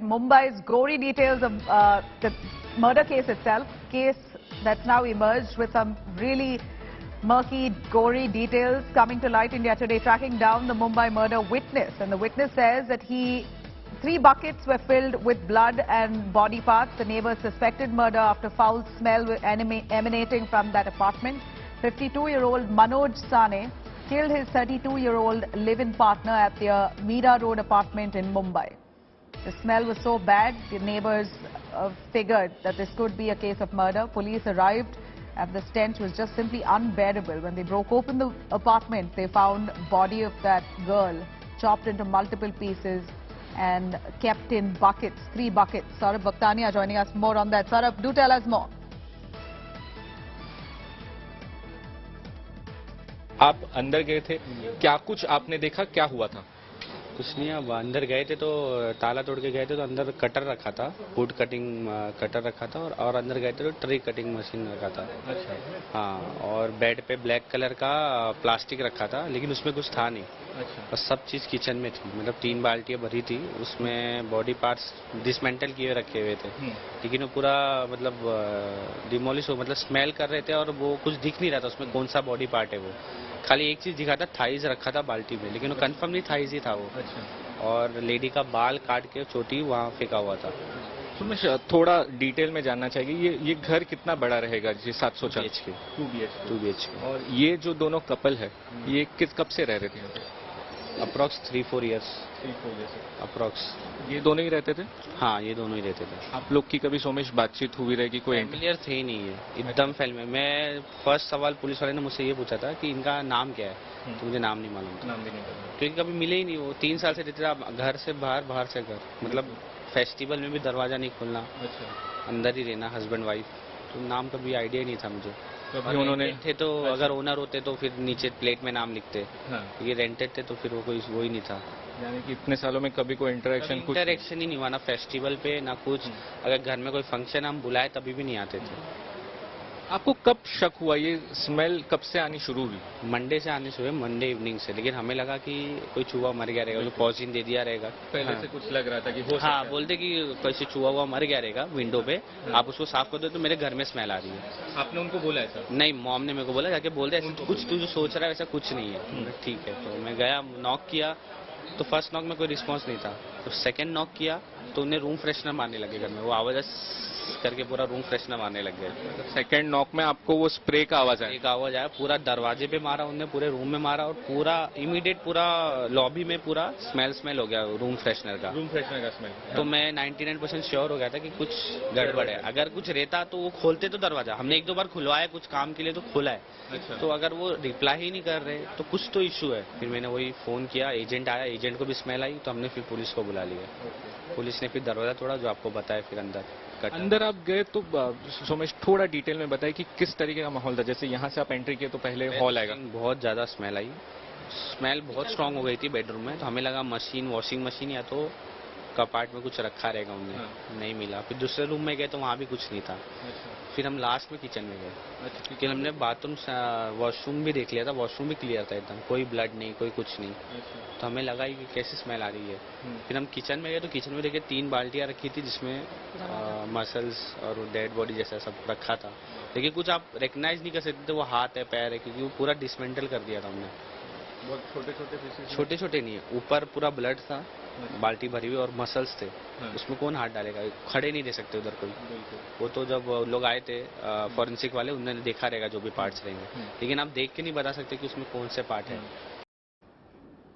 Mumbai's gory details of the murder case itself, case that's now emerged with some really murky, gory details coming to light. India Today tracking down the Mumbai murder witness, and the witness says that 3 buckets were filled with blood and body parts. The neighbors suspected murder after foul smell emanating from that apartment. 52-year-old Manoj Sane killed his 32-year-old live-in partner at their Mira Road apartment in Mumbai. The smell was so bad, the neighbors figured that this could be a case of murder. Police arrived and the stench was just simply unbearable. When they broke open the apartment, they found body of that girl chopped into multiple pieces and kept in buckets, 3 buckets. Saurabh Bhaktania joining us more on that. Saurabh, do tell us more. आप अंदर गए थे, क्या कुछ आपने देखा, क्या हुआ था? कुछ नहीं, अब अंदर गए थे तो ताला तोड़ के गए थे तो अंदर कटर रखा था, वुड कटिंग कटर रखा था और अंदर गए थे तो ट्री कटिंग मशीन रखा था। अच्छा। हाँ, और बेड पे ब्लैक कलर का प्लास्टिक रखा था, लेकिन उसमें कुछ था नहीं। अच्छा। और सब चीज़ किचन में थी, मतलब 3 बाल्टियाँ भरी थी, उसमें बॉडी पार्ट्स डिसमेंटल किए रखे हुए थे, लेकिन वो पूरा मतलब डिमोलिश हो, मतलब स्मेल कर रहे थे और वो कुछ दिख नहीं रहा था उसमें कौन सा बॉडी पार्ट है वो। खाली एक चीज़ दिखा था, थाइज रखा था बाल्टी में, लेकिन वो कंफर्म नहीं थाइज ही था वो। अच्छा। और लेडी का बाल काट के चोटी वहाँ फेंका हुआ था। सुमेश, थोड़ा डिटेल में जानना चाहिए, ये घर कितना बड़ा रहेगा? जी 704 BHK 2 BHK। 2 BHK। और ये जो दोनों कपल है, ये कब से रह रहे थे यहाँ पे? Approx 3-4 years 3-4 years approx. ये दोनों ही रहते थे? हाँ, ये दोनों ही रहते थे। आप लोग की कभी सोमेश बातचीत हुई रहेगी? कोई फैमिलियर थे ही नहीं है, एकदम फैमिली। मैं फर्स्ट सवाल पुलिस वाले ने मुझसे ये पूछा था कि इनका नाम क्या है, तो मुझे नाम नहीं मालूम था, नाम भी नहीं पता, क्योंकि कभी मिले ही नहीं। वो 3 साल से रहते थे, घर से बाहर, बाहर से घर, मतलब फेस्टिवल में भी दरवाजा नहीं खोलना, अच्छा, अंदर ही रहना, हस्बैंड वाइफ। तो नाम कभी आइडिया ही नहीं था मुझे। कभी उन्होंने थे तो अच्छा। अगर ओनर होते तो फिर नीचे प्लेट में नाम लिखते, हाँ, ये रेंटेड थे तो फिर वो कोई वो ही नहीं था। यानी कि इतने सालों में कभी कोई इंटरेक्शन कुछ? इंटरेक्शन ही नहीं हुआ, ना फेस्टिवल पे ना कुछ। अगर घर में कोई फंक्शन हम बुलाए तभी भी नहीं आते थे। आपको कब शक हुआ, ये स्मेल कब से आनी शुरू हुई? मंडे से आने शुरू, मंडे इवनिंग से, लेकिन हमें लगा कि कोई चूहा मर गया रहेगा, जो पॉइजन दे दिया रहेगा पहले हाँ। से कुछ लग रहा था कि हो हाँ, बोलते कि कैसे चूहा हुआ मर गया रहेगा विंडो पे, आप उसको साफ कर दो, तो मेरे घर में स्मेल आ रही है। आपने उनको बोला ऐसा? नहीं, मॉम ने मेरे को बोला, जाके बोलते ऐसा कुछ तू जो सोच रहा है वैसा कुछ नहीं है। ठीक है, तो मैं गया, नॉक किया, तो फर्स्ट नॉक में कोई रिस्पांस नहीं था। तो सेकंड नॉक किया तो उन्हें रूम फ्रेशनर मारने लगे घर में, वो आवाज करके पूरा रूम फ्रेशनर मारने लग गए। सेकंड नॉक में आपको वो स्प्रे का आवाज आया? एक आवाज आया, पूरा दरवाजे पे मारा उन्होंने, पूरे रूम में मारा, और पूरा इमीडिएट पूरा लॉबी में पूरा स्मेल हो गया रूम फ्रेशनर का। रूम फ्रेशनर का स्मेल? तो मैं 99% श्योर हो गया था कि कुछ गड़बड़ है। अगर कुछ रहता तो वो खोलते तो दरवाजा, हमने 1-2 बार खुलवाया कुछ काम के लिए तो खोला है। अच्छा। तो अगर वो रिप्लाई ही नहीं कर रहे तो कुछ तो इशू है। फिर मैंने वही फोन किया, एजेंट आया, एजेंट को भी स्मेल आई, तो हमने फिर पुलिस को बुला लिया। पुलिस ने फिर दरवाजा तोड़ा, जो आपको बताया, फिर अंदर आप गए तो सोमेश थोड़ा डिटेल में बताइए कि किस तरीके का माहौल था? जैसे यहाँ से आप एंट्री किए तो पहले हॉल आएगा, बहुत ज्यादा स्मेल आई, स्मेल बहुत स्ट्रांग हो गई थी बेडरूम में। तो हमें लगा मशीन, वॉशिंग मशीन या तो कपाट में कुछ रखा रहेगा उन्हें। हाँ। नहीं मिला। फिर दूसरे रूम में गए तो वहाँ भी कुछ नहीं था। अच्छा। फिर हम लास्ट में किचन में गए, अच्छा, क्योंकि हमने बाथरूम, वॉशरूम भी देख लिया था, वॉशरूम भी क्लियर था एकदम, कोई ब्लड नहीं, कोई कुछ नहीं। अच्छा। तो हमें लगा कि कैसे स्मेल आ रही है। फिर हम किचन में गए तो किचन में देखे 3 बाल्टियाँ रखी थी, जिसमें मसल्स और डेड बॉडी जैसा सब रखा था, लेकिन कुछ आप रिकग्नाइज नहीं कर सकते थे वो हाथ है, पैर है, क्योंकि वो पूरा डिसमेंटल कर दिया था हमने। बहुत छोटे छोटे पीसेस? छोटे छोटे नहीं है, ऊपर पूरा ब्लड था, बाल्टी भरी हुई, और मसल्स थे। हाँ। उसमें कौन हाथ डालेगा, खड़े नहीं रह सकते उधर कोई। वो तो जब लोग आए थे फॉरेंसिक वाले, उन्होंने देखा रहेगा जो भी पार्ट्स रहेंगे, लेकिन आप देख के नहीं बता सकते कि उसमें कौन से पार्ट है।